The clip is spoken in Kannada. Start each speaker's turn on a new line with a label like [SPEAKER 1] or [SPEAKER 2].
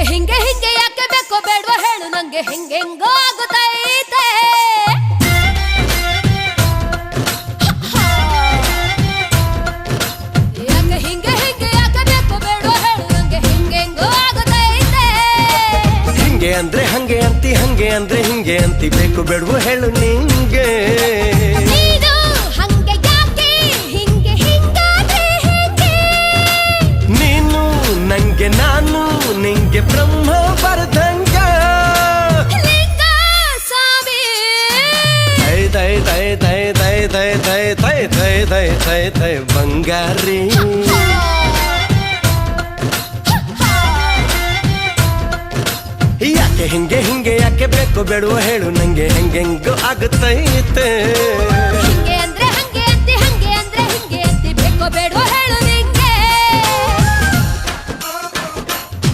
[SPEAKER 1] ಹಿಂಗೆ ಹಿಂಗೆ ಯಾಕೆ ಬೇಕೋ ಬೇಡವಾ ಹೇಳು ನಂಗೆ ಹೆಂಗೆಂಗೋ ಆಗುತ್ತೈತೆ ಯಾಕೆ ಹಿಂಗೆ ಹಿಂಗೆ ಯಾಕೆ ಬೇಕೋ ಬೇಡವಾ ಹೇಳು ನಂಗೆ ಹೆಂಗೆಂಗೋ ಆಗುತ್ತೈತೆ
[SPEAKER 2] ಹಿಂಗೆ ಅಂದ್ರೆ ಹಂಗೆ ಅಂತಿ ಹಂಗೆ ಅಂದ್ರೆ ಹಿಂಗೆ ಅಂತಿ ಬೇಕು ಬೇಡವೋ ಹೇಳು ನಿಂಗೆ
[SPEAKER 1] ನೀನು ಹಂಗೆ ಯಾಕೆ ಹಿಂಗೆ ಹಿಂಗಾದ್ರೆ ಹೇಗೆ
[SPEAKER 2] ನೀನು ನಂಗೆ ನಾನು ನಿಂಗೆ ಬ್ರಹ್ಮ ಬರ್ದಂಗ
[SPEAKER 1] ಲಿಂಗ ಸ್ವಾಮಿ
[SPEAKER 2] ತೈ ತೈ ತೈ ತೈ ತೈ ತೈ ತೈ ತೈ ತೈ ತೈ ತೈ ಬಂಗಾರಿ ಯಾಕೆ ಹಿಂಗೆ ಹಿಂಗೆ ಯಾಕೆ ಬೇಕು ಬೇಡವೋ ಹೇಳು ನಂಗೆ ಹೆಂಗೆಂಗೋ ಆಗುತ್ತೈತೆ